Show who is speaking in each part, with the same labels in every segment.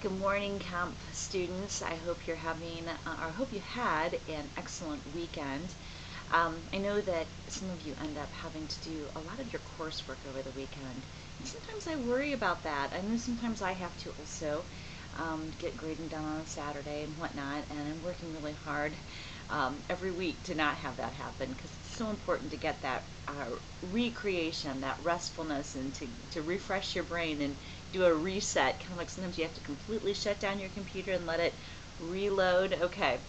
Speaker 1: Good morning, camp students. I hope you're having, or I hope you had an excellent weekend. I know that some of you end up having to do a lot of your coursework over the weekend. And sometimes I worry about that. I know sometimes I have to also get grading done on a Saturday and whatnot, and I'm working really hard every week to not have that happen because it's so important to get that recreation, that restfulness, and to refresh your brain and do a reset. Kind of like sometimes you have to completely shut down your computer and let it reload. Okay.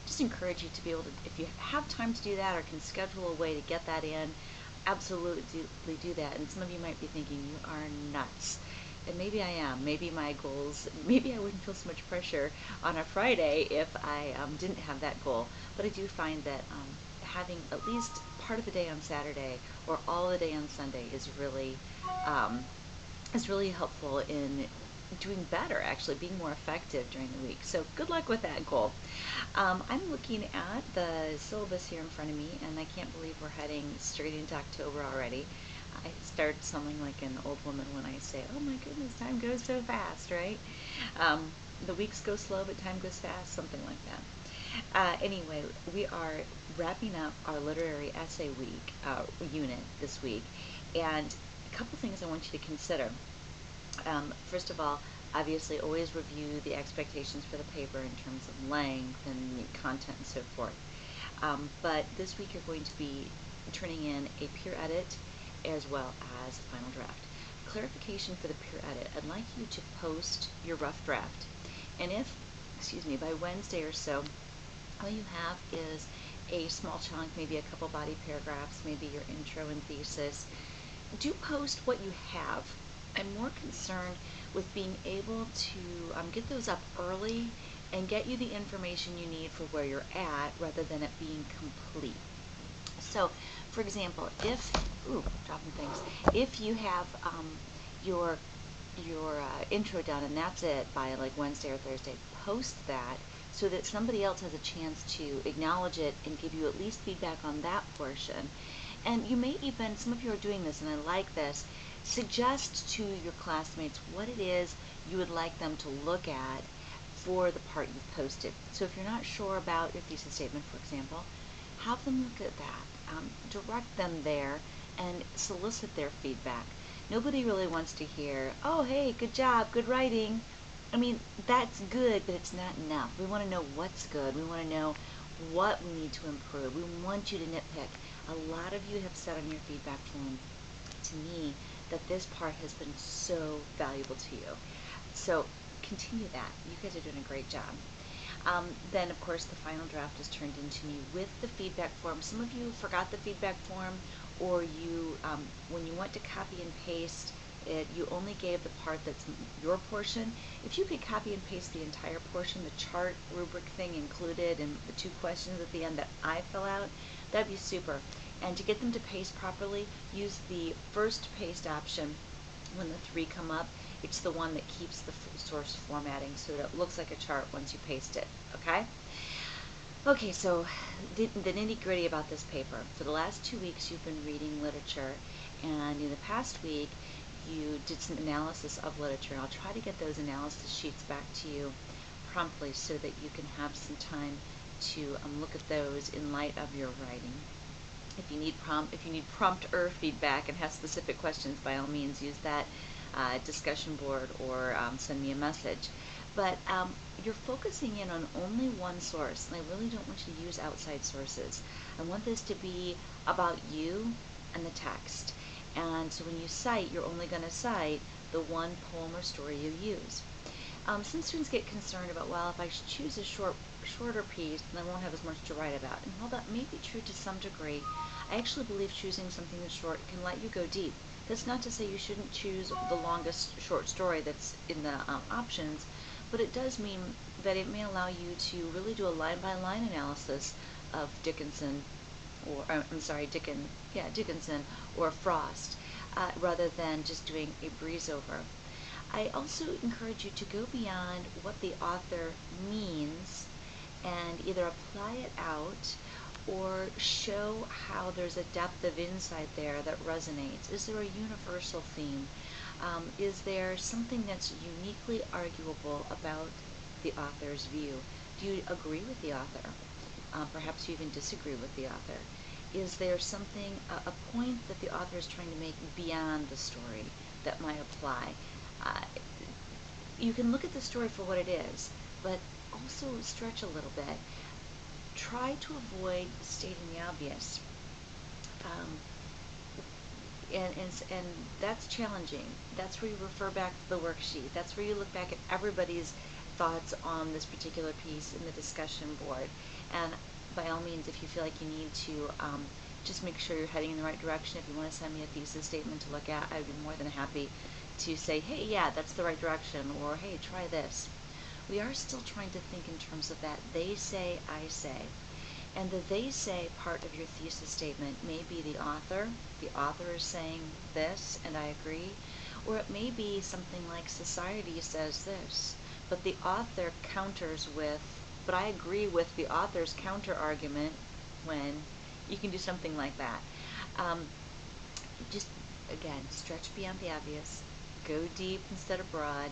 Speaker 1: Just encourage you to be able to, if you have time to do that or can schedule a way to get that in, absolutely do that. And some of you might be thinking, you are nuts. And maybe I am. Maybe my goals, maybe I wouldn't feel so much pressure on a Friday if I didn't have that goal. But I do find that having at least part of the day on Saturday or all of the day on Sunday um, is really helpful in doing better, actually being more effective during the week. So good luck with that goal. I'm looking at the syllabus here in front of me, and I can't believe we're heading straight into October already. I start sounding like an old woman when I say, oh my goodness, time goes so fast, right? The weeks go slow, but time goes fast, something like that. Anyway, we are wrapping up our literary essay week unit this week, and a couple things I want you to consider. First of all, obviously always review the expectations for the paper in terms of length and content and so forth. But this week you're going to be turning in a peer edit as well as a final draft. Clarification for the peer edit. I'd like you to post your rough draft. And if, by Wednesday or so, all you have is a small chunk, maybe a couple body paragraphs, maybe your intro and thesis, do post what you have. I'm more concerned with being able to get those up early and get you the information you need for where you're at rather than it being complete. So, for example, dropping things. If you have your intro done and that's it by like Wednesday or Thursday, post that so that somebody else has a chance to acknowledge it and give you at least feedback on that portion. And you may even, some of you are doing this and I like this, suggest to your classmates what it is you would like them to look at for the part you've posted. So if you're not sure about your thesis statement, for example, have them look at that. Direct them there and solicit their feedback. Nobody really wants to hear, oh, hey, good job, good writing. I mean, that's good, but it's not enough. We want to know what's good. We want to know what we need to improve. We want you to nitpick. A lot of you have said on your feedback form to me that this part has been so valuable to you. So continue that. You guys are doing a great job. Then, of course, the final draft is turned into me with the feedback form. Some of you forgot the feedback form, or you, when you went to copy and paste it, you only gave the part that's your portion. If you could copy and paste the entire portion, the chart rubric thing included, and the 2 questions at the end that I fill out, that'd be super. And to get them to paste properly, use the first paste option when the 3 come up. It's the one that keeps the source formatting so that it looks like a chart once you paste it, okay? Okay, so the nitty-gritty about this paper. For the last 2 weeks you've been reading literature, and in the past week you did some analysis of literature. I'll try to get those analysis sheets back to you promptly so that you can have some time to look at those in light of your writing. If you need prompter feedback and have specific questions, by all means use that discussion board or send me a message. But you're focusing in on only one source, and I really don't want you to use outside sources. I want this to be about you and the text. And so when you cite, you're only going to cite the one poem or story you use. Some students get concerned about, well, if I choose a shorter piece, then I won't have as much to write about. And while that may be true to some degree, I actually believe choosing something that's short can let you go deep. That's not to say you shouldn't choose the longest short story that's in the options, but it does mean that it may allow you to really do a line-by-line analysis of Dickinson, Dickinson or Frost, rather than just doing a breeze over. I also encourage you to go beyond what the author means and either apply it out or show how there's a depth of insight there that resonates. Is there a universal theme? Is there something that's uniquely arguable about the author's view? Do you agree with the author? Perhaps you even disagree with the author. Is there something, a point that the author is trying to make beyond the story that might apply? Uh, you can look at the story for what it is, but also stretch a little bit. Try to avoid stating the obvious. Um, and that's challenging. That's where you refer back to the worksheet. That's where you look back at everybody's thoughts on this particular piece in the discussion board. And by all means, if you feel like you need to just make sure you're heading in the right direction, if you want to send me a thesis statement to look at, I'd be more than happy to say, hey, yeah, that's the right direction, or hey, try this. We are still trying to think in terms of that they say, I say. And the they say part of your thesis statement may be the author. The author is saying this, and I agree. Or it may be something like society says this, but the author counters with, but I agree with the author's counter argument when you can do something like that. Um, just, again, stretch beyond the obvious, go deep instead of broad,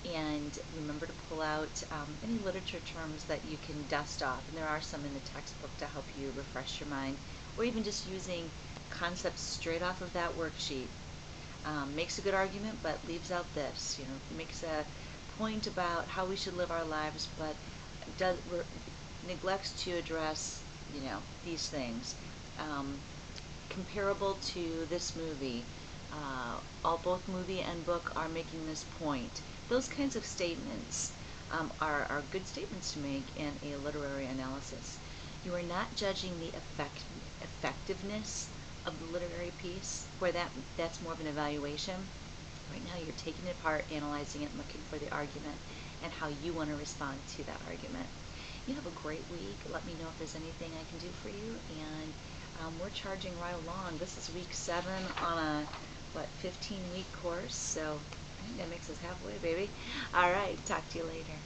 Speaker 1: and remember to pull out any literature terms that you can dust off. And there are some in the textbook to help you refresh your mind, or even just using concepts straight off of that worksheet. Makes a good argument, but leaves out this. Makes a point about how we should live our lives, but neglects to address, these things. Um, Comparable to this movie. Both movie and book are making this point. Those kinds of statements are good statements to make in a literary analysis. You are not judging the effectiveness of the literary piece, where that's more of an evaluation. Right now you're taking it apart, analyzing it, and looking for the argument and how you want to respond to that argument. You have a great week. Let me know if there's anything I can do for you, and we're charging right along. This is week 7 on a 15-week course, so I think that makes us halfway, baby. All right, talk to you later.